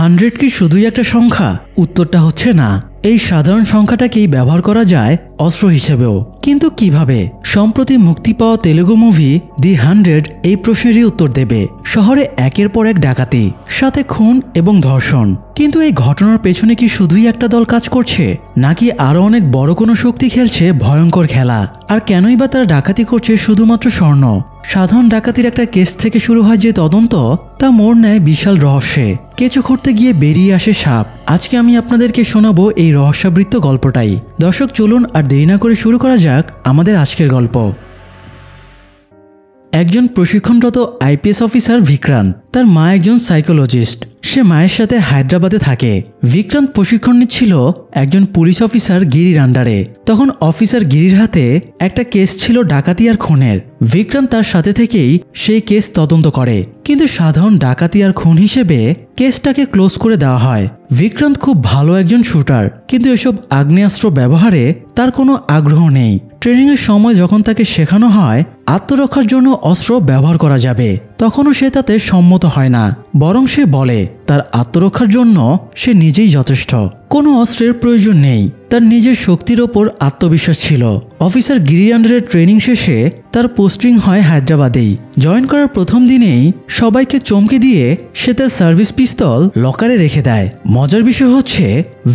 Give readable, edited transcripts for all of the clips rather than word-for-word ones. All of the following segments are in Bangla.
100 কি শুধুই একটা সংখ্যা? উত্তরটা হচ্ছে না। এই সাধারণ সংখ্যাটাকেই ব্যবহার করা যায় অস্ত্র হিসেবেও। কিন্তু কিভাবে? সম্প্রতি মুক্তি পাওয়া তেলুগু মুভি দি 100 এই প্রশ্নেরই উত্তর দেবে। শহরে একের পর এক ডাকাতি, সাথে খুন এবং ধর্ষণ। কিন্তু এই ঘটনার পেছনে কি শুধুই একটা দল কাজ করছে, নাকি আরো অনেক বড় কোনো শক্তি খেলছে ভয়ঙ্কর খেলা? আর কেনই বা তারা ডাকাতি করছে শুধুমাত্র স্বর্ণ? সাধারণ ডাকাতির একটা কেস থেকে শুরু হয় যে তদন্ত, তা মোড় নেয় বিশাল রহস্যে। কেঁচো খুঁড়তে গিয়ে বেরিয়ে আসে সাপ। আজকে আমি আপনাদেরকে শোনাবো এই রহস্যাবৃত্ত গল্পটাই। দর্শক চলুন আর দেরি না করে শুরু করা যাক আমাদের আজকের গল্প। একজন প্রশিক্ষণরত আইপিএস অফিসার বিক্রান্ত, তার মা একজন সাইকোলজিস্ট। সে মায়ের সাথে হায়দ্রাবাদে থাকে। বিক্রান্ত প্রশিক্ষণ নিচ্ছিল একজন পুলিশ অফিসার গিরির আন্ডারে। তখন অফিসার গিরির হাতে একটা কেস ছিল ডাকাতি আর খুনের। বিক্রান্ত তার সাথে থেকেই সেই কেস তদন্ত করে, কিন্তু সাধারণ ডাকাতি আর খুন হিসেবে কেসটাকে ক্লোজ করে দেওয়া হয়। বিক্রান্ত খুব ভালো একজন শুটার, কিন্তু এসব আগ্নেয়াস্ত্র ব্যবহারে তার কোনো আগ্রহ নেই। ট্রেনিংয়ের সময় যখন তাকে শেখানো হয় আত্মরক্ষার জন্য অস্ত্র ব্যবহার করা যাবে, তখনও সে তাতে সম্মত হয় না। বরং সে বলে তার আত্মরক্ষার জন্য সে নিজেই যথেষ্ট, কোনো অস্ত্রের প্রয়োজন নেই। তার নিজের শক্তির ওপর আত্মবিশ্বাস ছিল। অফিসার গিরির আন্ডারের ট্রেনিং শেষে তার পোস্টিং হয় হায়দ্রাবাদেই। জয়েন করার প্রথম দিনেই সবাইকে চমকে দিয়ে সে তার সার্ভিস পিস্তল লকারে রেখে দেয়। মজার বিষয় হচ্ছে,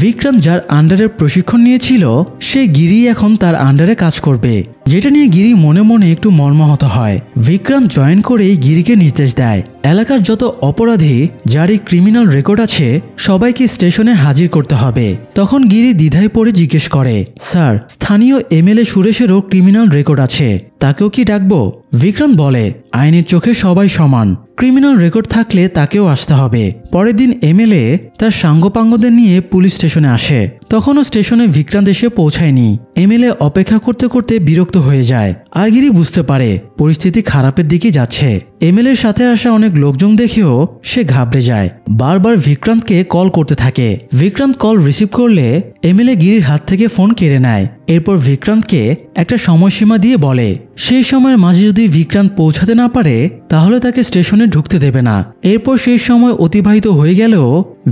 বিক্রান্ত যার আন্ডারে প্রশিক্ষণ নিয়েছিল সে গিরি এখন তার আন্ডারে কাজ করবে, যেটা নিয়ে গিরি মনে মনে একটু মর্মাহত হয়। বিক্রান্ত জয়েন করেই গিরিকে নির্দেশ দেয় এলাকার যত অপরাধী যার এই ক্রিমিনাল রেকর্ড আছে সবাইকে স্টেশনে হাজির করতে হবে। তখন গিরি দ্বিধায় পড়ে জিজ্ঞেস করে, স্যার, স্থানীয় এমএলএ সুরেশেরও ক্রিমিনাল রেকর্ড আছে, তাকেও কি ডাকবো? বিক্রান্ত বলে, আইনের চোখে সবাই সমান, ক্রিমিনাল রেকর্ড থাকলে তাকেও আসতে হবে। পরের দিন এমএলএ তার সাঙ্গপাঙ্গদের নিয়ে পুলিশ স্টেশনে আসে। তখনও স্টেশনে বিক্রান্ত এসে পৌঁছায়নি। এমএলএ অপেক্ষা করতে করতে বিরক্ত হয়ে যায়, আর গিরি বুঝতে পারে পরিস্থিতি খারাপের দিকে যাচ্ছে। এমএলএর সাথে আসা অনেক লোকজন দেখেও সে ঘাবড়ে যায়। বারবার বিক্রান্তকে কল করতে থাকে। বিক্রান্ত কল রিসিভ করলে এমএলএ গিরির হাত থেকে ফোন কেড়ে নেয়। এরপর বিক্রান্তকে একটা সময়সীমা দিয়ে বলে সেই সময়ের মাঝে যদি বিক্রান্ত পৌঁছাতে না পারে তাহলে তাকে স্টেশনে ঢুকতে দেবে না। এরপর সেই সময় অতিবাহিত হয়ে গেলেও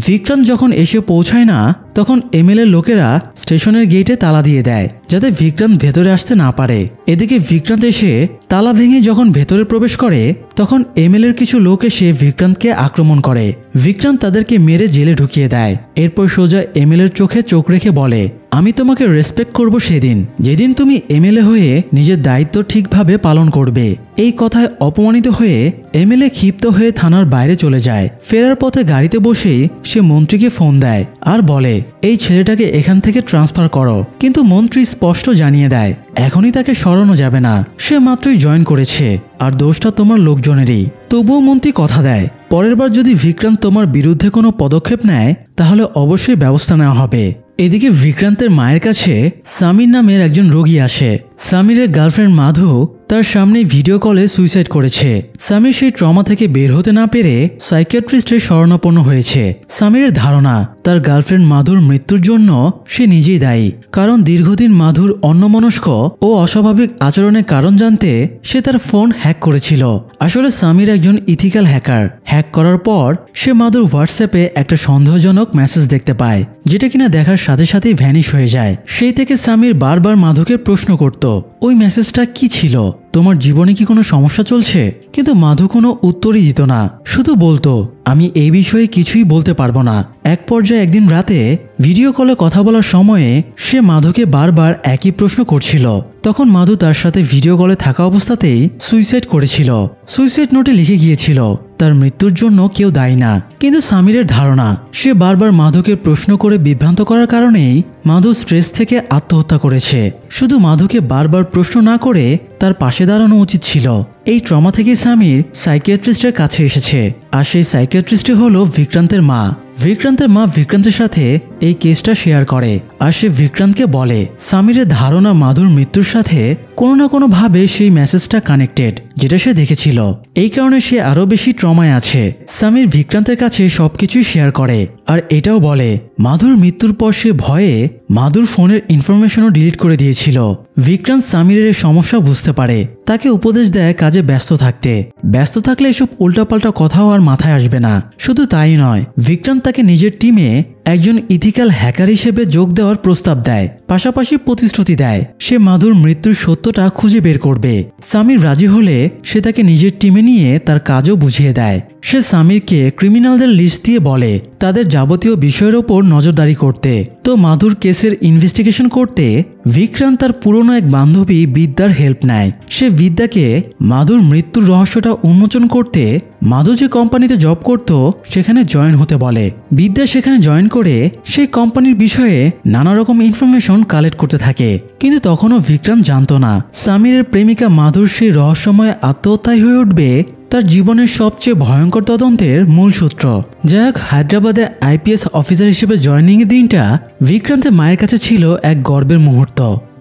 বিক্রান্ত যখন এসে পৌঁছায় না, তখন এমএলএ লোকেরা স্টেশনের গেটে তালা দিয়ে দেয় যাতে বিক্রান্ত ভেতরে আসতে না পারে। এদিকে বিক্রান্ত এসে তালা ভেঙে যখন ভেতরে প্রবেশ করে তখন এমএলএর কিছু লোক এসে বিক্রান্তকে আক্রমণ করে। বিক্রান্ত তাদেরকে মেরে জেলে ঢুকিয়ে দেয়। এরপর সোজা এমএলএর চোখে চোখ রেখে বলে, আমি তোমাকে রেসপেক্ট করব সেদিন যেদিন তুমি এমএলএ হয়ে নিজের দায়িত্ব ঠিকভাবে পালন করবে। এই কথায় অপমানিত হয়ে এমএলএ ক্ষিপ্ত হয়ে থানার বাইরে চলে যায়। ফেরার পথে গাড়িতে বসেই সে মন্ত্রীকে ফোন দেয় আর বলে, এই ছেলেটাকে এখান থেকে ট্রান্সফার করো। কিন্তু মন্ত্রী স্পষ্ট জানিয়ে দেয় এখনই তাকে সরানো যাবে না, সে মাত্রই জয়েন করেছে আর দোষটা তোমার লোকজনেরই। তবুও মন্ত্রী কথা দেয় পরের বার যদি বিক্রান্ত তোমার বিরুদ্ধে কোনো পদক্ষেপ নেয় তাহলে অবশ্যই ব্যবস্থা নেওয়া হবে। এদিকে বিক্রান্তের মায়ের কাছে সামির নামের একজন রোগী আসে। সামিরের গার্লফ্রেন্ড মাধু তার সামনে ভিডিও কলে সুইসাইড করেছে। সামির সেই ট্রমা থেকে বের হতে না পেরে সাইকিয়াট্রিস্টের শরণাপন্ন হয়েছে। সামিরের ধারণা তার গার্লফ্রেন্ড মাধুর মৃত্যুর জন্য সে নিজেই দায়ী, কারণ দীর্ঘদিন মাধুর অন্যমনস্ক ও অস্বাভাবিক আচরণের কারণ জানতে সে তার ফোন হ্যাক করেছিল। আসলে সামির একজন ইথিক্যাল হ্যাকার। হ্যাক করার পর সে মাধুর হোয়াটসঅ্যাপে একটা সন্দেহজনক মেসেজ দেখতে পায়, যেটা কিনা দেখার সাথে সাথেই ভ্যানিশ হয়ে যায়। সেই থেকে সামির বারবার মাধুকে প্রশ্ন করত, ওই মেসেজটা কি ছিল, তোমার জীবনে কি কোনো সমস্যা চলছে? কিন্তু মাধু কোনো উত্তরই দিত না, শুধু বলতো আমি এই বিষয়ে কিছুই বলতে পারবো না। এক পর্যায়ে একদিন রাতে ভিডিও কলে কথা বলার সময়ে সে মাধুকে বারবার একই প্রশ্ন করছিল। তখন মাধু তার সাথে ভিডিও কলে থাকা অবস্থাতেই সুইসাইড করেছিল। সুইসাইড নোটে লিখে গিয়েছিল তার মৃত্যুর জন্য কেউ দায়ী না। কিন্তু সামিরের ধারণা সে বারবার মাধুকে প্রশ্ন করে বিভ্রান্ত করার কারণেই মাধু স্ট্রেস থেকে আত্মহত্যা করেছে। শুধু মাধুকে বারবার প্রশ্ন না করে তার পাশে দাঁড়ানো উচিত ছিল। এই ট্রমা থেকে সামির সাইকিয়াট্রিস্টের কাছে এসেছে, আর সেই সাইকিয়াট্রিস্টই হলো বিক্রান্তের মা। বিক্রান্তের মা বিক্রান্তের সাথে এই কেসটা শেয়ার করে, আর সে বিক্রান্তকে বলে সামিরের ধারণা মাধুর মৃত্যুর সাথে কোনো না কোনো ভাবে সেই মেসেজটা কানেক্টেড। যেটা সে দেখেছিল। এই কারণে সে আরো বেশি ট্রমায় আছে। সামির বিক্রান্তের কাছে সবকিছুই শেয়ার করে আর এটাও বলে মাধুর মৃত্যুর পর সে ভয়ে মাধুর ফোনের ইনফরমেশনও ডিলিট করে দিয়েছিল। বিক্রান্ত সামিরের এই সমস্যা বুঝতে পারে, তাকে উপদেশ দেয় কাজে ব্যস্ত থাকতে। ব্যস্ত থাকলে এসব উল্টাপাল্টা কথাও আর মাথায় আসবে না। শুধু তাই নয়, বিক্রান্ত তাকে নিজের টিমে একজন ইথিক্যাল হ্যাকার হিসেবে যোগ দেওয়ার প্রস্তাব দেয়, পাশাপাশি প্রতিশ্রুতি দেয় সে মাধুর মৃত্যুর সত্যটা খুঁজে বের করবে। সামির রাজি হলে সে তাকে নিজের টিমে নিয়ে তার কাজও বুঝিয়ে দেয়। সে সামিরকে ক্রিমিনালদের লিস্ট দিয়ে বলে তাদের যাবতীয় বিষয়ের ওপর নজরদারি করতে। তো মাধুর কেসের ইনভেস্টিগেশন করতে বিক্রান্ত তার পুরনো এক বান্ধবী বিদ্যার হেল্প নেয়। সে বিদ্যাকে মাধুর মৃত্যুর রহস্যটা উন্মোচন করতে মাধু যে কোম্পানিতে জব করত সেখানে জয়েন হতে বলে। বিদ্যা সেখানে জয়েন করে সেই কোম্পানির বিষয়ে নানা রকম ইনফরমেশন কালেক্ট করতে থাকে। কিন্তু তখনও বিক্রান্ত জানতো না সামিরের প্রেমিকা মাধুর সেই রহস্যময় আত্মহত্যাই হয়ে উঠবে তার জীবনের সবচেয়ে ভয়ঙ্কর তদন্তের মূল সূত্র। যাই হোক, হায়দ্রাবাদে আইপিএস অফিসার হিসেবে জয়েনিং এর দিনটা বিক্রান্তের মায়ের কাছে ছিল এক গর্বের মুহূর্ত।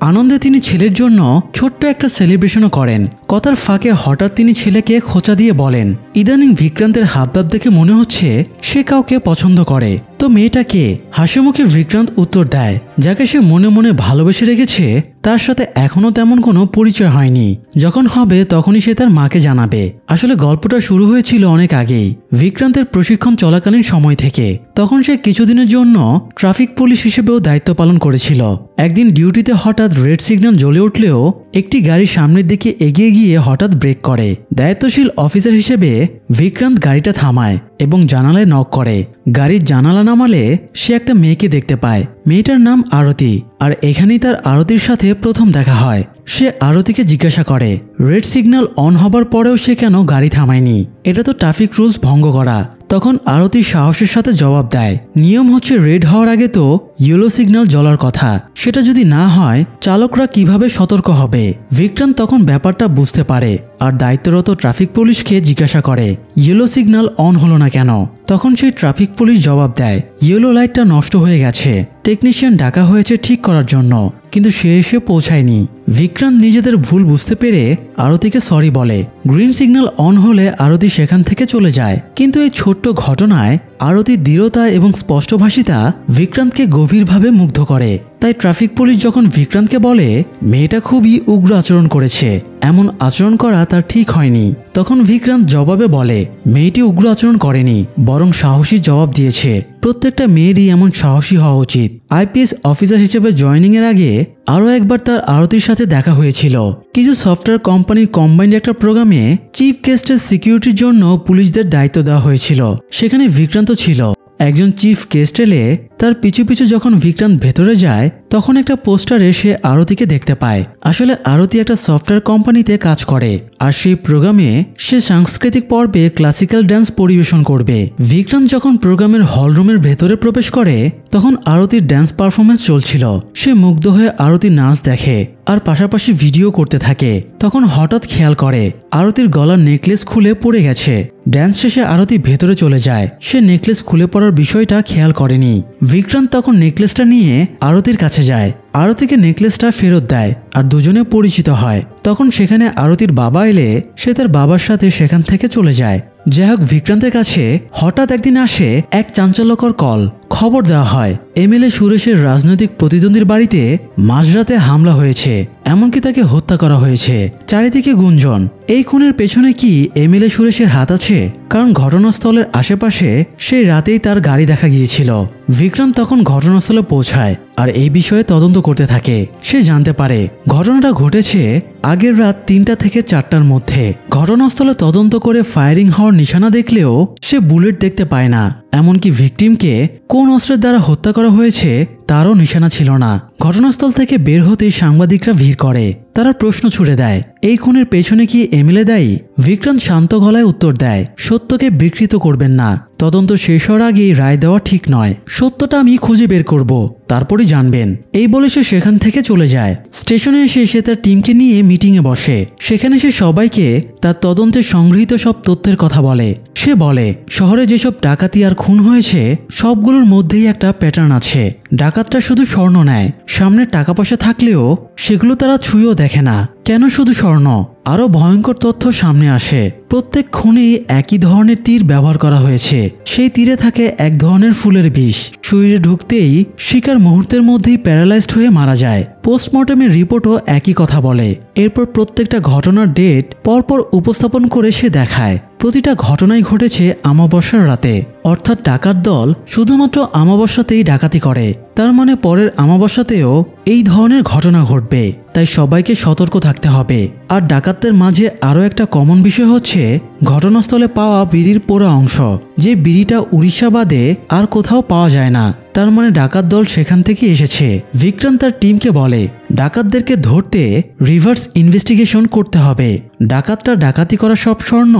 আনন্দে তিনি ছেলের জন্য ছোট্ট একটা সেলিব্রেশনও করেন। কথার ফাঁকে হঠাৎ তিনি ছেলেকে খোঁচা দিয়ে বলেন, ইদানিং বিক্রান্তের হাবভাব দেখে মনে হচ্ছে সে কাউকে পছন্দ করে। তো মেয়েটাকে? হাসিমুখে বিক্রান্ত উত্তর দেয়, যাকে সে মনে মনে ভালোবেসে রেখেছে তার সাথে এখনো তেমন কোনো পরিচয় হয়নি। যখন হবে তখনই সে তার মাকে জানাবে। আসলে গল্পটা শুরু হয়েছিল অনেক আগেই, বিক্রান্তের প্রশিক্ষণ চলাকালীন সময় থেকে। তখন সে কিছুদিনের জন্য ট্রাফিক পুলিশ হিসেবেও দায়িত্ব পালন করেছিল। একদিন ডিউটিতে হঠাৎ রেড সিগন্যাল জ্বলে উঠলেও একটি গাড়ি সামনের দিকে এগিয়ে গিয়ে হঠাৎ ব্রেক করে। দায়িত্বশীল অফিসার হিসেবে বিক্রান্ত গাড়িটা থামায় এবং জানালায় নক করে। গাড়ির জানালা নামালে সে একটা মেয়েকে দেখতে পায়। মেয়েটার নাম আরতি, আর এখানেই তার আরতির সাথে প্রথম দেখা হয়। সে আরতিকে জিজ্ঞাসা করে রেড সিগন্যাল অন হবার পরেও সে কেন গাড়ি থামায়নি, এটা তো ট্রাফিক রুলস ভঙ্গ করা। তখন আরতি সাহসের সাথে জবাব দেয়, নিয়ম হচ্ছে রেড হওয়ার আগে তো ইয়েলো সিগন্যাল জ্বলার কথা, সেটা যদি না হয় চালকরা কিভাবে সতর্ক হবে। বিক্রান্ত তখন ব্যাপারটা বুঝতে পারে আর দায়িত্বরত ট্রাফিক পুলিশকে জিজ্ঞাসা করে ইয়েলো সিগন্যাল অন হলো না কেন। তখন সেই ট্রাফিক পুলিশ জবাব দেয়, ইয়েলো লাইটটা নষ্ট হয়ে গেছে, টেকনিশিয়ান ডাকা হয়েছে ঠিক করার জন্য, কিন্তু সে এসে পৌঁছায়নি। বিক্রান্ত নিজেদের ভুল বুঝতে পেরে আরতিকে সরি বলে। গ্রিন সিগন্যাল অন হলে আরতি সেখান থেকে চলে যায়। কিন্তু এই ছোট্ট ঘটনায় আরতির দৃঢ়তা এবং স্পষ্টভাষিতা বিক্রান্তকে গভীরভাবে মুগ্ধ করে। তাই ট্রাফিক পুলিশ যখন বিক্রান্তকে বলে মেয়েটা খুবই উগ্র আচরণ করেছে, এমন আচরণ করা তার ঠিক হয়নি, তখন বিক্রান্ত জবাবে বলে মেয়েটি উগ্র আচরণ করেনি, বরং সাহসী জবাব দিয়েছে। প্রত্যেকটা মেয়েরই এমন সাহসী হওয়া উচিত। আইপিএস অফিসার হিসেবে জয়েনিং এর আগে আরও একবার তার আরতির সাথে দেখা হয়েছিল। কিছু সফটওয়্যার কোম্পানির কম্বাইন্ড একটা প্রোগ্রামে চিফ গেস্টের সিকিউরিটির জন্য পুলিশদের দায়িত্ব দেওয়া হয়েছিল। সেখানে বিক্রান্ত ছিল। একজন চিফ গেস্ট এলে তার পিছু পিছু যখন বিক্রান্ত ভেতরে যায় তখন একটা পোস্টারে সে আরতিকে দেখতে পায়। আসলে আরতি একটা সফটওয়্যার কোম্পানিতে কাজ করে আর সেই প্রোগ্রামে সে সাংস্কৃতিক পর্বে ক্লাসিক্যাল ডান্স পরিবেশন করবে। বিক্রান্ত যখন প্রোগ্রামের হলরুমের ভেতরে প্রবেশ করে তখন আরতির ডান্স পারফরমেন্স চলছিল। সে মুগ্ধ হয়ে আরতির নাচ দেখে আর পাশাপাশি ভিডিও করতে থাকে। তখন হঠাৎ খেয়াল করে আরতির গলার নেকলেস খুলে পড়ে গেছে। ড্যান্স শেষে আরতি ভেতরে চলে যায়। সে নেকলেস খুলে পড়ার বিষয়টা খেয়াল করেনি। বিক্রান্ত তখন নেকলেসটা নিয়ে আরতির কাছে যায়। আরতিকে নেকলেসটা ফেরত দেয় আর দুজনে পরিচিত হয়। তখন সেখানে আরতির বাবা এলে সে তার বাবার সাথে সেখান থেকে চলে যায়। যাই হোক, বিক্রান্তের কাছে হঠাৎ একদিন আসে এক চাঞ্চল্যকর কল। খবর দেওয়া হয় এমএলএ সুরেশের রাজনৈতিক প্রতিদ্বন্দ্বীর বাড়িতে মাঝরাতে হামলা হয়েছে, এমনকি তাকে হত্যা করা হয়েছে। চারিদিকে গুঞ্জন। এই খুনের পেছনে কি এমএলএ সুরেশের হাত আছে? কারণ ঘটনাস্থলের আশেপাশে সেই রাতেই তার গাড়ি দেখা গিয়েছিল। বিক্রান্ত তখন ঘটনাস্থলে পৌঁছায় আর এই বিষয়ে তদন্ত করতে থাকে। সে জানতে পারে ঘটনাটা ঘটেছে আগের রাত ৩টা থেকে ৪টার মধ্যে। ঘটনাস্থলে তদন্ত করে ফায়ারিং হওয়ার নিশানা দেখলেও সে বুলেট দেখতে পায় না। এমনকি ভিকটিমকে কোন অস্ত্রের দ্বারা হত্যা করা হয়েছে তারও নিশানা ছিল না। ঘটনাস্থল থেকে বের হতেই সাংবাদিকরা ভিড় করে। তারা প্রশ্ন ছুড়ে দেয় এই খুনের পেছনে কি এমএলএ দায়ী? বিক্রান্ত শান্ত গলায় উত্তর দেয় সত্যকে বিকৃত করবেন না, তদন্ত শেষ হওয়ার আগেই রায় দেওয়া ঠিক নয়। সত্যটা আমি খুঁজে বের করব, তারপরই জানবেন। এই বলে সে সেখান থেকে চলে যায়। স্টেশনে এসে সে তার টিমকে নিয়ে মিটিংয়ে বসে। সেখানে সে সবাইকে তার তদন্তে সংগৃহীত সব তথ্যের কথা বলে। সে বলে শহরে যেসব ডাকাতি আর খুন হয়েছে সবগুলোর মধ্যেই একটা প্যাটার্ন আছে। ডাকাতরা শুধু স্বর্ণ নেয়, সামনে টাকা পয়সা থাকলেও সেগুলো তারা ছুঁয়েও দেখে না। কেন শুধু স্বর্ণ? আরও ভয়ঙ্কর তথ্য সামনে আসে। প্রত্যেক খুনেই একই ধরনের তীর ব্যবহার করা হয়েছে। সেই তীরে থাকে এক ধরনের ফুলের বিষ। শরীরে ঢুকতেই শিকার মুহূর্তের মধ্যেই প্যারালাইজড হয়ে মারা যায়। পোস্টমর্টমের রিপোর্টও একই কথা বলে। এরপর প্রত্যেকটা ঘটনার ডেট পরপর উপস্থাপন করে সে দেখায় প্রতিটা ঘটনাই ঘটেছে অমাবস্যার রাতে। অর্থাৎ ডাকাত দল শুধুমাত্র অমাবস্যাতেই ডাকাতি করে, তার মানে পরের অমাবস্যাতেও এই ধরনের ঘটনা ঘটবে। তাই সবাইকে সতর্ক থাকতে হবে। আর ডাকাতদের মাঝে আরও একটা কমন বিষয় হচ্ছে ঘটনাস্থলে পাওয়া বিড়ির পোড়া অংশ, যে বিড়িটা উড়িষ্যা বাদে আর কোথাও পাওয়া যায় না। তার মানে ডাকাত দল সেখান থেকে এসেছে। বিক্রান্ত তার টিমকে বলে ডাকাতদেরকে ধরতে রিভার্স ইনভেস্টিগেশন করতে হবে। ডাকাতরা ডাকাতি করা সব স্বর্ণ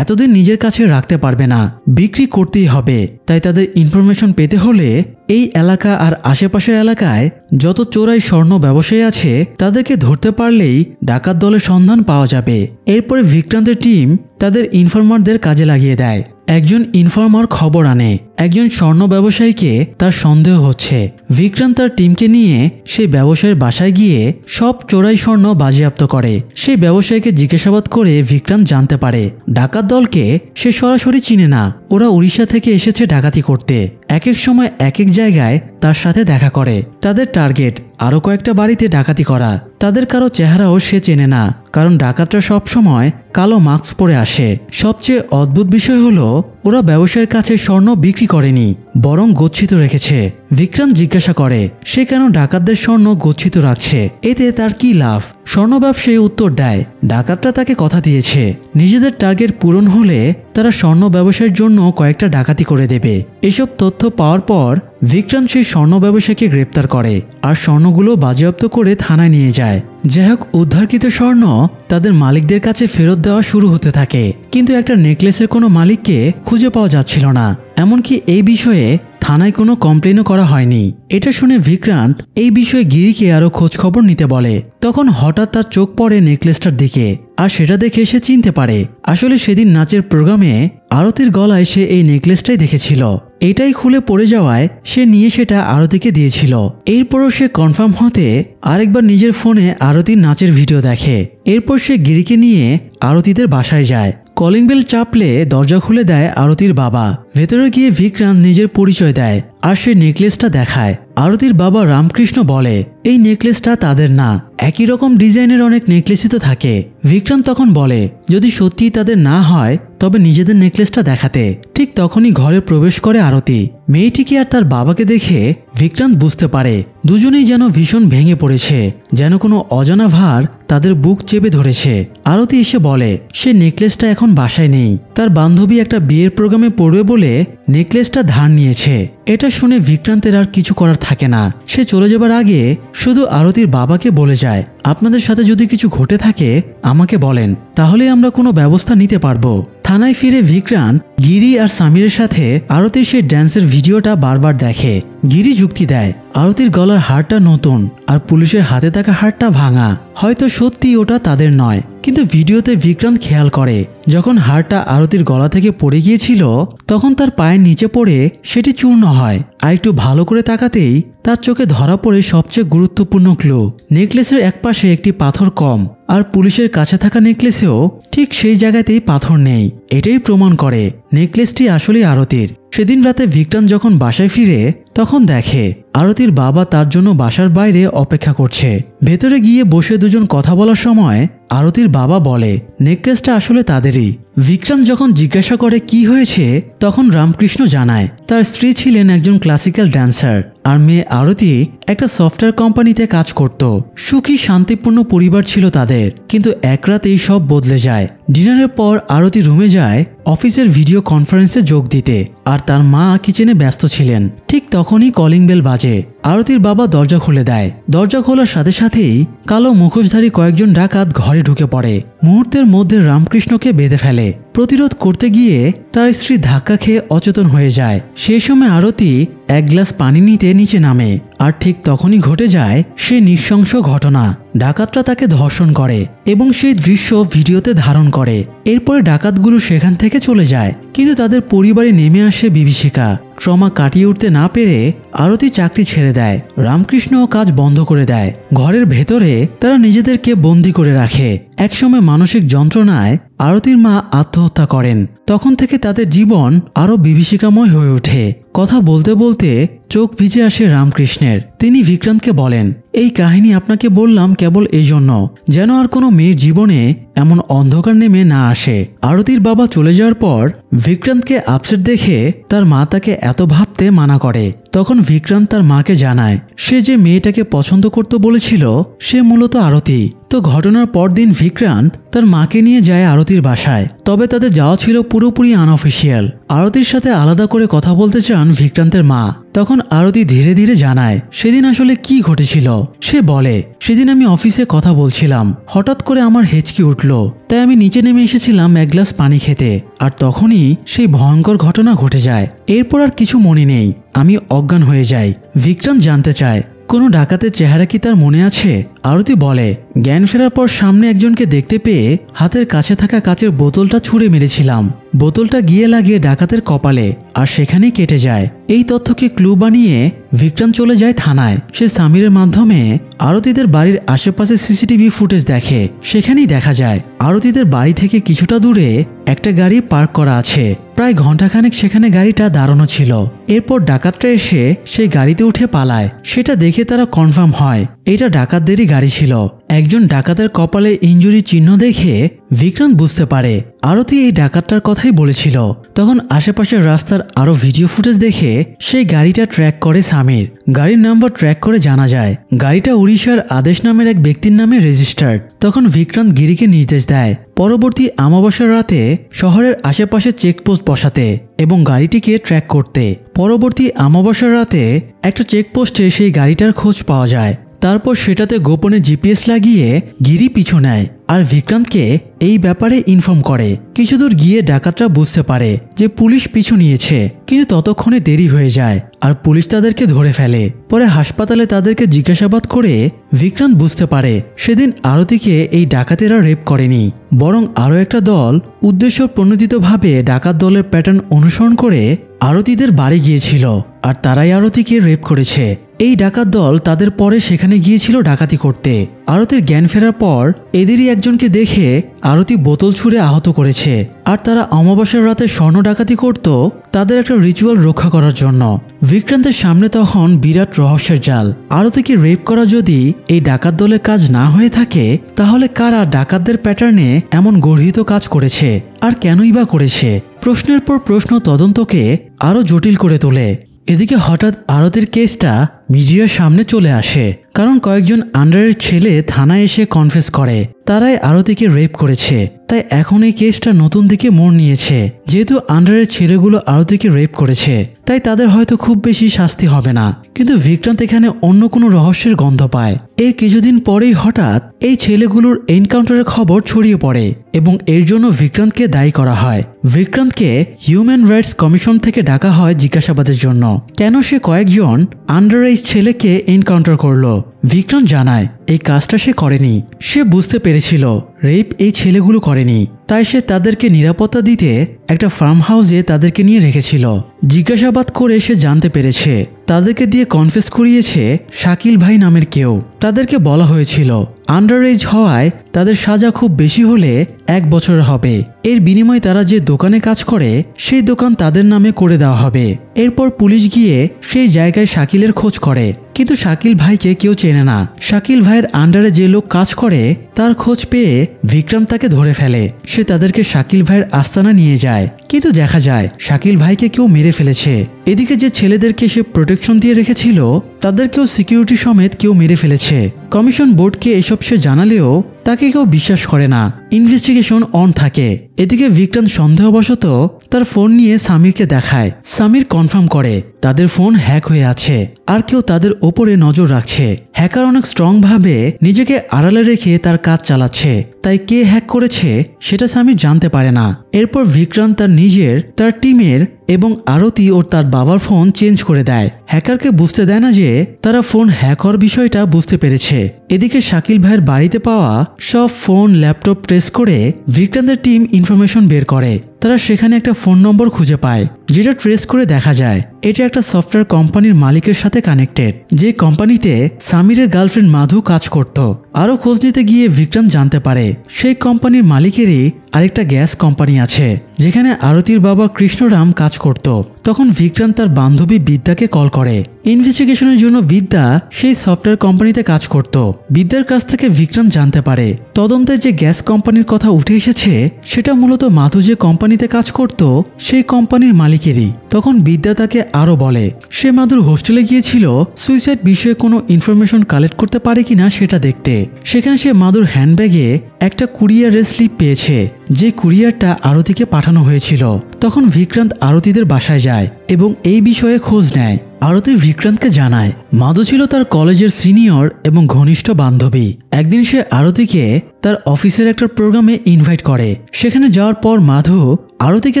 এতদিন নিজের কাছে রাখতে পারবে না, বিক্রি করতেই হবে। তাই তাদের ইনফরমেশন পেতে হলে এই এলাকা আর আশেপাশের এলাকায় যত চোরাই স্বর্ণ ব্যবসায়ী আছে তাদেরকে ধরতে পারলেই ডাকাত দলের সন্ধান পাওয়া যাবে। এরপরে বিক্রান্তের টিম তাদের ইনফরমারদের কাজে লাগিয়ে দেয়। একজন ইনফর্মার খবর আনে একজন স্বর্ণ ব্যবসায়ীকে তার সন্দেহ হচ্ছে। বিক্রান্ত তার টিমকে নিয়ে সেই ব্যবসায়ীর বাসায় গিয়ে সব চোরাই স্বর্ণ বাজেয়াপ্ত করে। সেই ব্যবসায়ীকে জিজ্ঞাসাবাদ করে বিক্রান্ত জানতে পারে ডাকাত দলকে সে সরাসরি চিনে না, ওরা উড়িষ্যা থেকে এসেছে ডাকাতি করতে। এক এক সময় এক এক জায়গায় তার সাথে দেখা করে। তাদের টার্গেট আরও কয়েকটা বাড়িতে ডাকাতি করা। তাদের কারো চেহারাও সে চেনে না, কারণ ডাকাতরা সবসময় কালো মাস্ক পরে আসে। সবচেয়ে অদ্ভুত বিষয় হলো ওরা ব্যবসায়ীর কাছে স্বর্ণ বিক্রি করেনি, বরং গচ্ছিত রেখেছে। বিক্রান্ত জিজ্ঞাসা করে সে কেন ডাকাতদের স্বর্ণ গচ্ছিত রাখছে, এতে তার কি লাভ? স্বর্ণ ব্যবসায়ী উত্তর দেয় ডাকাতরা তাকে কথা দিয়েছে নিজেদের টার্গেট পূরণ হলে তারা স্বর্ণ ব্যবসায়ের জন্য কয়েকটা ডাকাতি করে দেবে। এসব তথ্য পাওয়ার পর বিক্রান্ত সেই স্বর্ণ ব্যবসায়ীকে গ্রেপ্তার করে আর স্বর্ণগুলো বাজেয়াপ্ত করে থানায় নিয়ে যায়। যাই হোক, উদ্ধারকৃত স্বর্ণ তাদের মালিকদের কাছে ফেরত দেওয়া শুরু হতে থাকে। কিন্তু একটা নেকলেসের কোনো মালিককে খুঁজে পাওয়া যাচ্ছিল না। এমনকি এই বিষয়ে থানায় কোনো কমপ্লেনও করা হয়নি। এটা শুনে বিক্রান্ত এই বিষয়ে গিরিকে আরও খোঁজ খবর নিতে বলে। তখন হঠাৎ তার চোখ পড়ে নেকলেসটার দিকে, আর সেটা দেখে সে চিনতে পারে আসলে সেদিন নাচের প্রোগ্রামে আরতির গলায় সে এই নেকলেসটাই দেখেছিল। এটাই খুলে পড়ে যাওয়ায় সে নিয়ে সেটা আরতিকে দিয়েছিল। এরপরও সে কনফার্ম হতে আরেকবার নিজের ফোনে আরতির নাচের ভিডিও দেখে। এরপর সে গিরিকে নিয়ে আরতিদের বাসায় যায়। কলিং বেল চাপলে দরজা খুলে দেয় আরতির বাবা। ভেতরে গিয়ে বিক্রান্ত নিজের পরিচয় দেয় আর সে নেকলেসটা দেখায়। আরতির বাবা রামকৃষ্ণ বলে এই নেকলেসটা তাদের না, একই রকম ডিজাইনের অনেক নেকলেসই তো থাকে। বিক্রান্ত তখন বলে যদি সত্যি তাদের না হয় তবে নিজেদের নেকলেসটা দেখাতে। ঠিক তখনই ঘরে প্রবেশ করে আরতি। মেয়েটিকে আর তার বাবাকে দেখে বিক্রান্ত বুঝতে পারে দুজনেই যেন ভীষণ ভেঙে পড়েছে, যেন কোনো অজানা ভার তাদের বুক চেপে ধরেছে। আরতি এসে বলে সে নেকলেসটা এখন বাসায় নেই, তার বান্ধবী একটা বিয়ের প্রোগ্রামে পড়বে বলে নেকলেসটা ধার নিয়েছে। এটা শুনে বিক্রান্তের আর কিছু করার থাকে না। সে চলে যাবার আগে শুধু আরতির বাবাকে বলে যায় আপনাদের সাথে যদি কিছু ঘটে থাকে আমাকে বলেন, তাহলে আমরা কোনো ব্যবস্থা নিতে পারবো। থানায় ফিরে বিক্রান্ত গিরি আর সামিরের সাথে আরতির সেই ড্যান্সের ভিডিওটা বারবার দেখে। গিরি যুক্তি দেয় আরতির গলার হারটা নতুন আর পুলিশের হাতে থাকা হারটা ভাঙা, হয়তো সত্যি ওটা তাদের নয়। কিন্তু ভিডিওতে বিক্রান্ত খেয়াল করে যখন হারটা আরতির গলা থেকে পড়ে গিয়েছিল তখন তার পায়ের নিচে পড়ে সেটি চূর্ণ হয়। আর একটু ভালো করে তাকাতেই তার চোখে ধরা পড়ে সবচেয়ে গুরুত্বপূর্ণ ক্লু, নেকলেসের একপাশে একটি পাথর কম আর পুলিশের কাছে থাকা নেকলেসেও ঠিক সেই জায়গাতেই পাথর নেই। এটাই প্রমাণ করে নেকলেসটি আসলেই আরতির। সেদিন রাতে বিক্রান্ত যখন বাসায় ফিরে তখন দেখে আরতির বাবা তার জন্য বাসার বাইরে অপেক্ষা করছে। ভেতরে গিয়ে বসে দুজন কথা বলার সময় আরতির বাবা বলে নেকলেসটা আসলে তাদেরই। বিক্রান্ত যখন জিজ্ঞাসা করে কি হয়েছে তখন রামকৃষ্ণ জানায় তার স্ত্রী ছিলেন একজন ক্লাসিক্যাল ড্যান্সার আর মেয়ে আরতি একটা সফটওয়্যার কোম্পানিতে কাজ করত। সুখী শান্তিপূর্ণ পরিবার ছিল তাদের, কিন্তু এক রাতেই সব বদলে যায়। ডিনারের পর আরতি রুমে যায় অফিসের ভিডিও কনফারেন্সে যোগ দিতে, আর তার মা কিচেনে ব্যস্ত ছিলেন। ঠিক তখনই কলিং বেল বাজে। আরতির বাবা দরজা খুলে দেয়। দরজা খোলার সাথে সাথেই কালো মুখোশধারী কয়েকজন ডাকাত ঘরে ঢুকে পড়ে। মুহূর্তের মধ্যে রামকৃষ্ণকে বেঁধে ফেলে। প্রতিরোধ করতে গিয়ে তার স্ত্রী ধাক্কা খেয়ে অচেতন হয়ে যায়। সেই সময় আরতি এক গ্লাস পানি নিতে নিচে নামে আর ঠিক তখনই ঘটে যায় সেই নৃশংস ঘটনা। ডাকাতরা তাকে ধর্ষণ করে এবং সেই দৃশ্য ভিডিওতে ধারণ করে। এরপরে ডাকাতগুলো সেখান থেকে চলে যায়, কিন্তু তাদের পরিবারে নেমে আসে বিভীষিকা। ট্রমা কাটিয়ে উঠতে না পেরে আরতি চাকরি ছেড়ে দেয়, রামকৃষ্ণও কাজ বন্ধ করে দেয়। ঘরের ভেতরে তারা নিজেদেরকে বন্দি করে রাখে। একসময় মানসিক যন্ত্রণায় আরতির মা আত্মহত্যা করেন। তখন থেকে তাদের জীবন আরো বিভীষিকাময় হয়ে ওঠে। কথা বলতে বলতে চোখ ভিজে আসে রামকৃষ্ণের। তিনি বিক্রান্তকে বলেন, এই কাহিনী আপনাকে বললাম কেবল এই জন্য যেন আর কোনো মেয়ের জীবনে এমন অন্ধকার নেমে না আসে। আরতির বাবা চলে যাওয়ার পর বিক্রান্তকে আপসেট দেখে তার মা তাকে এত ভাবতে মানা করে। তখন বিক্রান্ত তার মাকে জানায় সে যে মেয়েটাকে পছন্দ করতে বলেছিল সে মূলত আরতি। তো ঘটনার পরদিন বিক্রান্ত তার মাকে নিয়ে যায় আরতির বাসায়। তবে তাদের যাওয়া ছিল পুরোপুরি আনঅফিসিয়াল। আরতির সাথে আলাদা করে কথা বলতে চান বিক্রান্তের মা। তখন আরতি ধীরে ধীরে জানায় সেদিন আসলে কি ঘটেছিল। সে বলে, সেদিন আমি অফিসে কথা বলছিলাম, হঠাৎ করে আমার হেঁচকি উঠল, তাই আমি নিচে নেমে এসেছিলাম এক গ্লাস পানি খেতে, আর তখনই সেই ভয়ঙ্কর ঘটনা ঘটে যায়। এরপর আর কিছু মনে নেই, আমি অজ্ঞান হয়ে যাই। বিক্রান্ত জানতে চায় কোনো ডাকাতের চেহারা কি তার মনে আছে। আরতি বলে, জ্ঞান ফেরার পর সামনে একজনকে দেখতে পেয়ে হাতের কাছে থাকা কাচের বোতলটা ছুঁড়ে মেরেছিলাম। বোতলটা গিয়ে লাগে ডাকাতের কপালে আর সেখানেই কেটে যায়। এই তথ্যকে ক্লু বানিয়ে বিক্রান্ত চলে যায় থানায়। সে সামিরের মাধ্যমে আরতিদের বাড়ির আশেপাশে সিসিটিভি ফুটেজ দেখে। সেখানেই দেখা যায় আরতিদের বাড়ি থেকে কিছুটা দূরে একটা গাড়ি পার্ক করা আছে। প্রায় ঘন্টাখানেক সেখানে গাড়িটা দাঁড়ানো ছিল। এরপর ডাকাতরা এসে সেই গাড়িতে উঠে পালায়। সেটা দেখে তারা কনফার্ম হয় এটা ডাকাতদেরই গাড়ি ছিল। একজন ডাকাতের কপালে ইনজুরি চিহ্ন দেখে বিক্রান্ত বুঝতে পারে আরতি এই ডাকাতটার কথাই বলেছিল। তখন আশেপাশের রাস্তার আরো ভিডিও ফুটেজ দেখে সেই গাড়িটা ট্র্যাক করে সামির। গাড়ির নাম্বার ট্র্যাক করে জানা যায় গাড়িটা উড়িষ্যার আদেশ নামের এক ব্যক্তির নামে রেজিস্টার্ড। তখন বিক্রান্ত গিরিকে নির্দেশ দেয় পরবর্তী অমাবস্যার রাতে শহরের আশেপাশে চেকপোস্ট বসাতে এবং গাড়িটিকে ট্র্যাক করতে। পরবর্তী অমাবস্যার রাতে একটা চেকপোস্টে সেই গাড়িটার খোঁজ পাওয়া যায়। তারপর সেটাতে গোপনে জিপিএস লাগিয়ে গিরি পিছু নেয় আর বিক্রান্তকে এই ব্যাপারে ইনফর্ম করে। কিছুদূর গিয়ে ডাকাতরা বুঝতে পারে যে পুলিশ পিছু নিয়েছে, কিন্তু ততক্ষণে দেরি হয়ে যায় আর পুলিশ তাদেরকে ধরে ফেলে। পরে হাসপাতালে তাদেরকে জিজ্ঞাসাবাদ করে বিক্রান্ত বুঝতে পারে সেদিন আরতিকে এই ডাকাতেরা রেপ করেনি, বরং আরও একটা দল উদ্দেশ্য প্রণোদিতভাবে ডাকাত দলের প্যাটার্ন অনুসরণ করে আরতিদের বাড়ি গিয়েছিল আর তারাই আরতিকে রেপ করেছে। এই ডাকাত দল তাদের পরে সেখানে গিয়েছিল ডাকাতি করতে। আরতির জ্ঞান ফেরার পর এদেরই একজনকে দেখে আরতি বোতল ছুঁড়ে আহত করেছে আর তারা অমাবস্যার রাতে স্বর্ণ ডাকাতি করত তাদের একটা রিচুয়াল রক্ষা করার জন্য। বিক্রান্তের সামনে তখন বিরাট রহস্যের জাল। আরতিকে রেপ করা যদি এই ডাকাত দলের কাজ না হয়ে থাকে, তাহলে কারা ডাকাতদের প্যাটার্নে এমন গর্হিত কাজ করেছে আর কেনই বা করেছে? প্রশ্নের পর প্রশ্ন তদন্তকে আরো জটিল করে তোলে। এদিকে হঠাৎ আরতির কেসটা মিডিয়ার সামনে চলে আসে, কারণ কয়েকজন আন্ডারের ছেলে থানায় এসে কনফেস করে তারাই আরতিকে রেপ করেছে। তাই এখন এই কেসটা নতুন দিকে মোড় নিয়েছে। যেহেতু আন্ডারের ছেলেগুলো আরতিকে রেপ করেছে, তাই তাদের হয়তো খুব বেশি শাস্তি হবে না। কিন্তু বিক্রান্ত এখানে অন্য কোনো রহস্যের গন্ধ পায়। এর কিছুদিন পরেই হঠাৎ এই ছেলেগুলোর এনকাউন্টারের খবর ছড়িয়ে পড়ে এবং এর জন্য বিক্রান্তকে দায়ী করা হয়। বিক্রান্তকে হিউম্যান রাইটস কমিশন থেকে ডাকা হয় জিজ্ঞাসাবাদের জন্য কেন সে কয়েকজন আন্ডার এজ ছেলেকে এনকাউন্টার করলো। বিক্রান্ত জানায় এই কাজটা সে করেনি। সে বুঝতে পেরেছিল রেপ এই ছেলেগুলো করেনি, তাই সে তাদেরকে নিরাপত্তা দিতে একটা ফার্ম হাউসে তাদেরকে নিয়ে রেখেছিল। জিজ্ঞাসাবাদ করে সে জানতে পেরেছে তাদেরকে দিয়ে কনফেস করিয়েছে শাকিল ভাই নামের কেউ। তাদেরকে বলা হয়েছিল আন্ডার এজ হওয়ায় তাদের সাজা খুব বেশি হলে 1 বছরের হবে। এর বিনিময়ে তারা যে দোকানে কাজ করে সেই দোকান তাদের নামে করে দেওয়া হবে। এরপর পুলিশ গিয়ে সেই জায়গায় শাকিলের খোঁজ করে, কিন্তু শাকিল ভাইকে কেউ চেনে না। শাকিল ভাইয়ের আন্ডারে যে লোক কাজ করে তার খোঁজ পেয়ে বিক্রান্ত তাকে ধরে ফেলে। সে তাদেরকে শাকিল ভাইয়ের আস্তানা নিয়ে যায়, কিন্তু দেখা যায় শাকিল ভাইকে কেউ মেরে ফেলেছে। এদিকে যে ছেলেদেরকে সে প্রোটেকশন দিয়ে রেখেছিল তাদেরকেও সিকিউরিটি সমেত কেউ মেরে ফেলেছে। কমিশন বোর্ডকে এসব সে জানালেও তাকে কেউ বিশ্বাস করে না। ইনভেস্টিগেশন অন থাকে। এদিকে বিক্রান্ত সন্দেহবশত তার ফোন নিয়ে সামিরকে দেখায়। সামির কনফার্ম করে তাদের ফোন হ্যাক হয়ে আছে আর কেউ তাদের ওপরে নজর রাখছে। হ্যাকার অনেক স্ট্রং ভাবে নিজেকে আড়ালে রেখে তার কাজ চালাচ্ছে, তাই কে হ্যাক করেছে সেটা সামির জানতে পারে না। এরপর বিক্রান্ত তার নিজের, তার টিমের এবং আরতি ও তার বাবার ফোন চেঞ্জ করে দেয়। হ্যাকারকে বুঝতে দেয় না যে তারা ফোন হ্যাক হওয়ার বিষয়টা বুঝতে পেরেছে। এদিকে শাকিল ভাইয়ের বাড়িতে পাওয়া সব ফোন ল্যাপটপ ট্রেস করে বিক্রান্তের টিম ইনফরমেশন বের করে। তারা সেখানে একটা ফোন নম্বর খুঁজে পায়, যেটা ট্রেস করে দেখা যায় এটা একটা সফটওয়্যার কোম্পানির মালিকের সাথে কানেক্টেড, যে কোম্পানিতে সামিরের গার্লফ্রেন্ড মাধু কাজ করত। আরও খোঁজ নিতে গিয়ে বিক্রান্ত জানতে পারে সেই কোম্পানির মালিকেরই আরেকটা গ্যাস কোম্পানি আছে, যেখানে আরতির বাবা কৃষ্ণরাম কাজ করত। তখন বিক্রান্ত তার বান্ধবী বিদ্যাকে কল করে। ইনভেস্টিগেশনের জন্য বিদ্যা সেই সফটওয়্যার কোম্পানিতে কাজ করত। বিদ্যার কাছ থেকে বিক্রান্ত জানতে পারে তদন্তে যে গ্যাস কোম্পানির কথা উঠে এসেছে সেটা মূলত মাধু যে কোম্পানিতে কাজ করত সেই কোম্পানির মালিকেরই। তখন বিদ্যা তাকে আরো বলে সে মাধুর হোস্টেলে গিয়েছিল সুইসাইড বিষয়ে কোনো ইনফরমেশন কালেক্ট করতে পারে কিনা সেটা দেখতে। সেখানে সে মাধুর হ্যান্ডব্যাগে একটা কুরিয়ারের স্লিপ পেয়েছে, যে কুরিয়ারটা আরতিকে পাঠানো হয়েছিল। তখন বিক্রান্ত আরতিদের বাসায় যায় এবং এই বিষয়ে খোঁজ নেয়। আরতি বিক্রান্তকে জানায় মাধু ছিল তার কলেজের সিনিয়র এবং ঘনিষ্ঠ বান্ধবী। একদিন সে আরতিকে তার অফিসের একটা প্রোগ্রামে ইনভাইট করে। সেখানে যাওয়ার পর মাধু আরতিকে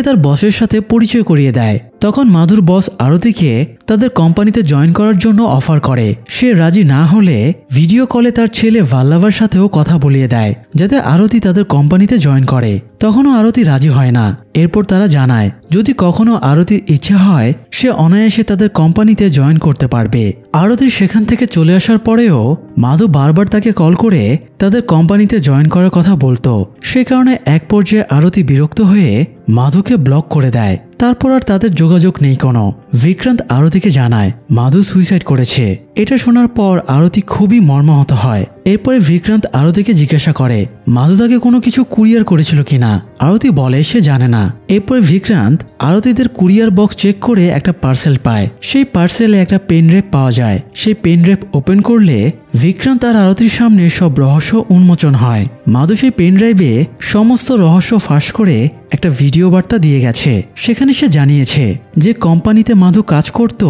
তার বসের সাথে পরিচয় করিয়ে দেয়। তখন মাধুর বস আরতিকে তাদের কোম্পানিতে জয়েন করার জন্য অফার করে। সে রাজি না হলে ভিডিও কলে তার ছেলে ভাল্লাভার সাথেও কথা বলিয়ে দেয় যাতে আরতি তাদের কোম্পানিতে জয়েন করে। তখনও আরতি রাজি হয় না। এরপর তারা জানায় যদি কখনো আরতির ইচ্ছে হয় সে অনায়াসে তাদের কোম্পানিতে জয়েন করতে পারবে। আরতি সেখান থেকে চলে আসার পরেও মাধু বারবার তাকে কল করে তাদের কোম্পানিতে জয়েন করার কথা বলতো। সে কারণে এক পর্যায়ে আরতি বিরক্ত হয়ে মাধুকে ব্লক করে দেয়। তারপর আর তাদের যোগাযোগ নেই কোনো। বিক্রান্ত আরতিকে জানায় মাধু সুইসাইড করেছে। এটা শোনার পর আরতি খুবই মর্মাহত হয়। এরপরে বিক্রান্ত আরতিকে জিজ্ঞাসা করে মাধু তাকে কোনো কিছু কুরিয়ার করেছিল কিনা। আরতি বলে সে জানে না। এরপরে বিক্রান্ত আরতিদের কুরিয়ার বক্স চেক করে একটা পার্সেল পায়। সেই পার্সেলে একটা পেন ড্রাইভ পাওয়া যায়। সেই পেন ড্রাইভ ওপেন করলে বিক্রান্ত আর আরতির সামনে সব রহস্য উন্মোচন হয়। মাধু সেই পেন ড্রাইভে সমস্ত রহস্য ফাঁস করে একটা ভিডিও বার্তা দিয়ে গেছে। সেখানে সে জানিয়েছে যে কোম্পানিতে মাধু কাজ করত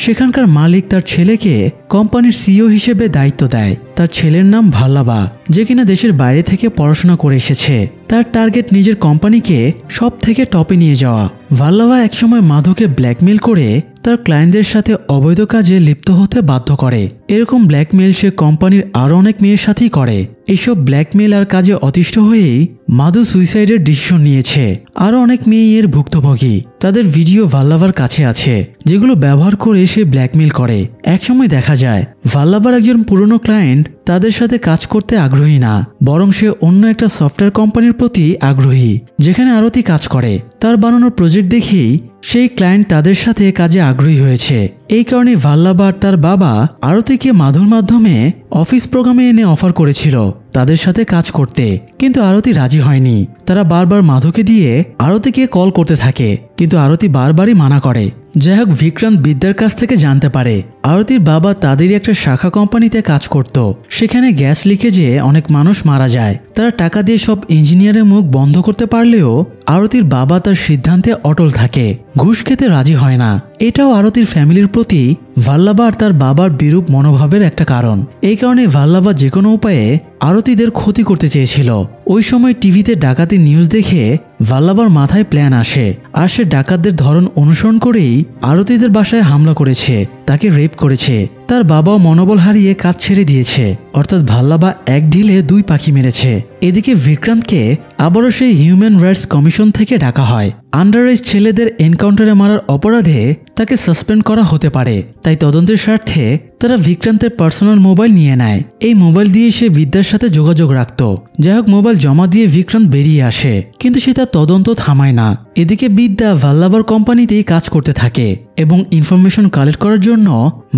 সেখানকার মালিক তার ছেলেকে কোম্পানির সিইও হিসেবে দায়িত্ব দেয়। তার ছেলের নাম ভাল্লাভা, যে কিনা দেশের বাইরে থেকে পড়াশোনা করে এসেছে। তার টার্গেট নিজের কোম্পানিকে সব থেকে টপে নিয়ে যাওয়া। ভাল্লাভা একসময় মাধুকে ব্ল্যাকমেল করে তার ক্লায়েন্টদের সাথে অবৈধ কাজে লিপ্ত হতে বাধ্য করে। এরকম ব্ল্যাকমেল সে কোম্পানির আরও অনেক মেয়ের সাথেই করে। এইসব ব্ল্যাকমেল আর কাজে অতিষ্ঠ হয়েই মাধু সুইসাইডের ডিসিশন নিয়েছে। আরও অনেক মেয়ে এর ভুক্তভোগী। তাদের ভিডিও ভাল্লাভার কাছে আছে, যেগুলো ব্যবহার করে সে ব্ল্যাকমেল করে। একসময় দেখা যায় ভাল্লাভার একজন পুরনো ক্লায়েন্ট তাদের সাথে কাজ করতে আগ্রহী না, বরং সে অন্য একটা সফটওয়্যার কোম্পানির প্রতি আগ্রহী যেখানে আরতি কাজ করে। তার বানানো প্রজেক্ট দেখেই সেই ক্লায়েন্ট তাদের সাথে কাজে আগ্রহী হয়েছে। এই কারণে ভাল্লাভা আর তার বাবা আরতিকে মাধুর মাধ্যমে অফিস প্রোগ্রামে এনে অফার করেছিল তাদের সাথে কাজ করতে, কিন্তু আরতি রাজি হয়নি। তারা বারবার মাধুকে দিয়ে আরতিকে কল করতে থাকে, কিন্তু আরতি বারবারই মানা করে। যাই হোক, বিক্রান্ত বিদ্যার কাছ থেকে জানতে পারে আরতির বাবা তাদেরই একটা শাখা কোম্পানিতে কাজ করত। সেখানে গ্যাস লিকেজে অনেক মানুষ মারা যায়। তারা টাকা দিয়ে সব ইঞ্জিনিয়ারের মুখ বন্ধ করতে পারলেও আরতির বাবা তার সিদ্ধান্তে অটল থাকে, ঘুষ খেতে রাজি হয় না। এটাও আরতির ফ্যামিলির প্রতি ভাল্লাভা আর তার বাবার বিরূপ মনোভাবের একটা কারণ। এই কারণে ভাল্লাভা যে কোনো উপায়ে আরতিদের ক্ষতি করতে চেয়েছিল। ওই সময় টিভিতে ডাকাতি নিউজ দেখে ভাল্লাভার মাথায় প্ল্যান আসে, আর সে ডাকাতদের ধরন অনুসরণ করেই আরতিদের বাসায় হামলা করেছে, তাকে রেপ করেছে। তার বাবাও মনোবল হারিয়ে কাজ ছেড়ে দিয়েছে, অর্থাৎ ভাল্লাভা এক ঢিলে দুই পাখি মেরেছে। এদিকে বিক্রান্তকে আবারও সেই হিউম্যান রাইটস কমিশন থেকে ডাকা হয়। আন্ডার এজ ছেলেদের এনকাউন্টারে মারার অপরাধে তাকে সাসপেন্ড করা হতে পারে, তাই তদন্তের স্বার্থে তারা বিক্রান্তের পার্সোনাল মোবাইল নিয়ে নেয়। এই মোবাইল দিয়ে সে বিদ্যার সাথে যোগাযোগ রাখত। যাই হোক, মোবাইল জমা দিয়ে বিক্রান্ত বেরিয়ে আসে, কিন্তু সে তার তদন্ত থামায় না। এদিকে বিদ্যা ভাল্লাভার কোম্পানিতেই কাজ করতে থাকে এবং ইনফরমেশন কালেক্ট করার জন্য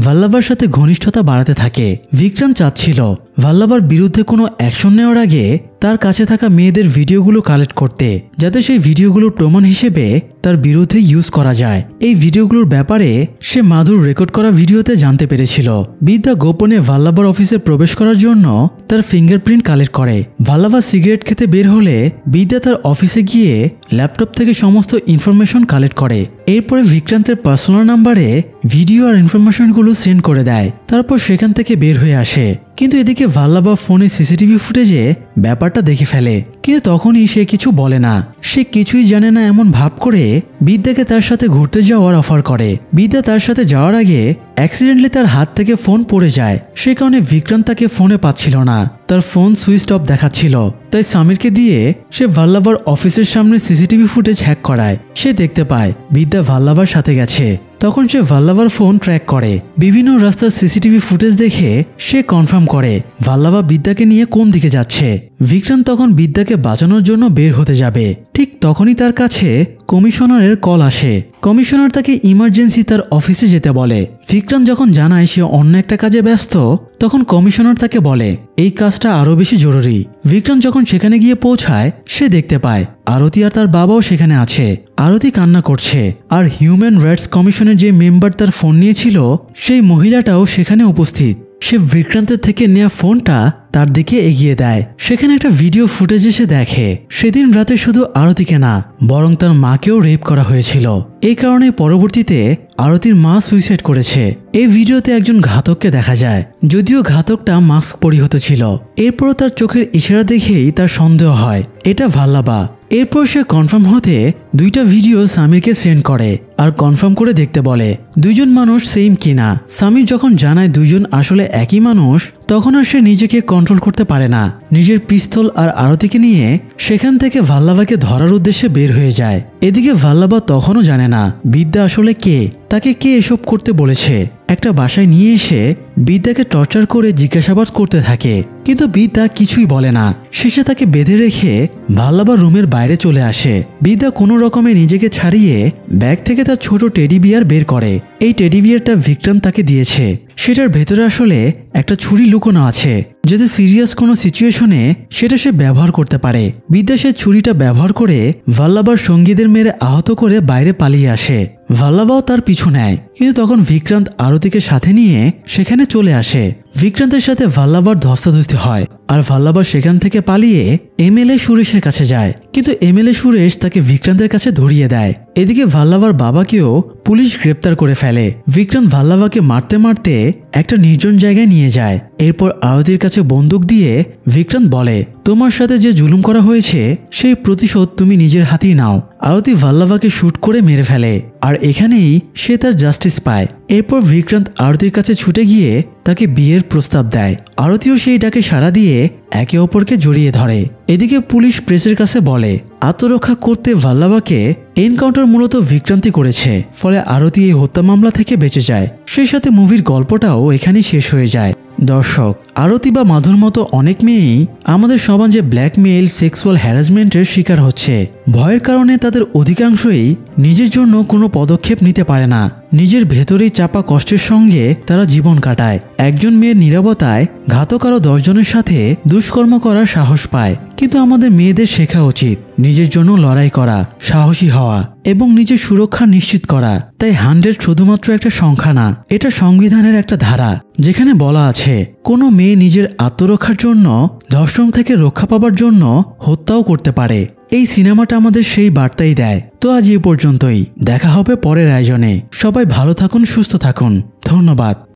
ভাল্লাভার সাথে ঘনিষ্ঠতা বাড়াতে থাকে। বিক্রান্ত চাচ্ছিল ভাল্লাভার বিরুদ্ধে কোনো অ্যাকশন নেওয়ার আগে তার কাছে থাকা মেয়েদের ভিডিওগুলো কালেক্ট করতে, যাতে সেই ভিডিওগুলোর প্রমাণ হিসেবে তার বিরুদ্ধে ইউজ করা যায়। এই ভিডিওগুলোর ব্যাপারে সে মাধুর রেকর্ড করা ভিডিওতে জানতে পেরেছিল। বিদ্যা গোপনে ভাল্লাভার অফিসে প্রবেশ করার জন্য তার ফিঙ্গারপ্রিন্ট কালেক্ট করে। ভাল্লাভা সিগারেট খেতে বের হলে বিদ্যা তার অফিসে গিয়ে ল্যাপটপ থেকে সমস্ত ইনফরমেশন কালেক্ট করে। এরপরে বিক্রান্তের পার্সোনাল নাম্বারে ভিডিও আর ইনফরমেশনগুলো সেন্ড করে দেয়। তারপর সেখান থেকে বের হয়ে আসে। কিন্তু এদিকে ভাল্লাভা ফোনে সিসিটিভি ফুটেজে ব্যাপারটা দেখে ফেলে, কিন্তু তখনই সে কিছু বলে না। সে কিছুই জানে না এমন ভাব করে বিদ্যাকে তার সাথে ঘুরতে যাওয়ার অফার করে। বিদ্যা তার সাথে যাওয়ার আগে অ্যাক্সিডেন্টলি তার হাত থেকে ফোন পড়ে যায়। সে কারণে বিক্রান্ত তাকে ফোনে পাচ্ছিল না, তার ফোন সুইচ অফ দেখাচ্ছিল। তাই সামিরকে দিয়ে সে ভাল্লাভার অফিসের সামনে সিসিটিভি ফুটেজ হ্যাক করায়। সে দেখতে পায় বিদ্যা ভাল্লাভার সাথে গেছে। তখন সে ভাল্লাভার ফোন ট্র্যাক করে। বিভিন্ন রাস্তার সিসিটিভি ফুটেজ দেখে সে কনফার্ম করে ভাল্লাভা বিদ্যাকে নিয়ে কোন দিকে যাচ্ছে। বিক্রান্ত তখন বিদ্যাকে বাঁচানোর জন্য বের হতে যাবে। ঠিক তখনই তার কাছে কমিশনারের কল আসে। কমিশনার তাকে ইমার্জেন্সি তার অফিসে যেতে বলে। বিক্রান্ত যখন জানায় সে অন্য একটা কাজে ব্যস্ত, তখন কমিশনার তাকে বলে এই কাজটা আরো বেশি জরুরি। বিক্রান্ত যখন সেখানে গিয়ে পৌঁছায়, সে দেখতে পায় আরতি আর তার বাবাও সেখানে আছে। আরতি কান্না করছে, আর হিউম্যান রাইটস কমিশনের যে মেম্বার তার ফোন নিয়েছিল সেই মহিলাটাও সেখানে উপস্থিত। সে বিক্রান্তের থেকে নেওয়া ফোনটা তার দিকে এগিয়ে দেয়। সেখানে একটা ভিডিও ফুটেজে সে দেখে সেদিন রাতে শুধু আরতিকে না, বরং তার মাকেও রেপ করা হয়েছিল। এই কারণে পরবর্তীতে আরতির মা সুইসাইড করেছে। এই ভিডিওতে একজন ঘাতককে দেখা যায়, যদিও ঘাতকটা মাস্ক পরিহিত ছিল। এরপরও তার চোখের ইশারা দেখেই তার সন্দেহ হয় এটা ভাল্লাভা। এরপর সে কনফার্ম হতে দুইটা ভিডিও সামিরকে সেন্ড করে আর কনফার্ম করে দেখতে বলে দুইজন মানুষ সেম কিনা। সামির যখন জানায় দুইজন আসলে একই মানুষ, তখন আর সে নিজেকে কন্ট্রোল করতে পারে না। নিজের পিস্তল আর আরতিকে নিয়ে সেখান থেকে ভাল্লাভাকে ধরার উদ্দেশ্যে বের হয়ে যায়। এদিকে ভাল্লাভা তখনও জানে না বিদ্যা আসলে কে, তাকে কে এসব করতে বলেছে। একটা বাসায় নিয়ে এসে বিদ্যাকে টর্চার করে জিজ্ঞাসাবাদ করতে থাকে, কিন্তু বিদ্যা কিছুই বলে না। শেষে তাকে বেঁধে রেখে ভাল্লাভা রুমের বাইরে চলে আসে। বিদ্যা কোনো রকমে নিজেকে ছাড়িয়ে ব্যাগ থেকে তার ছোট টেডি বিয়ার বের করে। এই টেডি বিয়ারটা বিক্রান্ত তাকে দিয়েছে। সেটার ভেতরে আসলে একটা ছুরি লুকোনো আছে, যাতে সিরিয়াস কোনো সিচুয়েশনে সেটা সে ব্যবহার করতে পারে। বিদ্যা সে ছুরিটা ব্যবহার করে ভাল্লাভার সঙ্গীদের মেরে আহত করে বাইরে পালিয়ে আসে। ভাল্লাভাও তার পিছু নেয়, কিন্তু তখন বিক্রান্ত আরতিকে সাথে নিয়ে সেখানে চলে আসে। বিক্রান্তের সাথে ভাল্লাভার ধস্তাধস্তি হয়, আর ভাল্লাভা সেখান থেকে পালিয়ে এমএলএ সুরেশের কাছে যায়। কিন্তু এমএলএ সুরেশ তাকে বিক্রান্তের কাছে ধরিয়ে দেয়। এদিকে ভাল্লাভার বাবাকেও পুলিশ গ্রেপ্তার করে ফেলে। বিক্রান্ত ভাল্লাভাকে মারতে মারতে একটা নির্জন জায়গায় নিয়ে যায়। এরপর আরতির কাছে বন্দুক দিয়ে বিক্রান্ত বলে তোমার সাথে যে জুলুম করা হয়েছে সেই প্রতিশোধ তুমি নিজের হাতেই নাও। আরতি ভাল্লাভাকে শুট করে মেরে ফেলে, আর এখানেই সে তার জাস্টিস পায়। এরপর বিক্রান্ত আরতির কাছে ছুটে গিয়ে তাকে বিয়ের প্রস্তাব দেয়। আরতিও সেই ডাকে সাড়া দিয়ে একে অপরকে জড়িয়ে ধরে। এদিকে পুলিশ প্রেসের কাছে বলে আত্মরক্ষা করতে ভাল্লাভাকে এনকাউন্টার মূলত বিক্রান্তি করেছে, ফলে আরতি এই হত্যা মামলা থেকে বেঁচে যায়। সেই সাথে মুভির গল্পটাও এখানেই শেষ হয়ে যায়। দর্শক, আরতি বা মাধুর মতো অনেক মেয়েই আমাদের সমাজে ব্ল্যাকমেইল, সেক্সুয়াল হ্যারাসমেন্টের শিকার হচ্ছে। ভয়ের কারণে তাদের অধিকাংশই নিজের জন্য কোনো পদক্ষেপ নিতে পারে না। নিজের ভেতরেই চাপা কষ্টের সঙ্গে তারা জীবন কাটায়। একজন মেয়ের নীরবতায় ঘাতক আরো 10 জনের সাথে দুষ্কর্ম করার সাহস পায়। কিন্তু আমাদের মেয়েদের শেখা উচিত নিজের জন্য লড়াই করা, সাহসী হওয়া এবং নিজের সুরক্ষা নিশ্চিত করা। তাই 100 শুধুমাত্র একটা সংখ্যা না, এটা সংবিধানের একটা ধারা, যেখানে বলা আছে কোনো মেয়ে নিজের আত্মরক্ষার জন্য, ধর্ষণ থেকে রক্ষা পাবার জন্য হত্যাও করতে পারে। এই সিনেমাটা আমাদের সেই বার্তাই দেয়। তো আজ এই পর্যন্তই, দেখা হবে পরের আয়োজনে। সবাই ভালো থাকুন, সুস্থ থাকুন। ধন্যবাদ।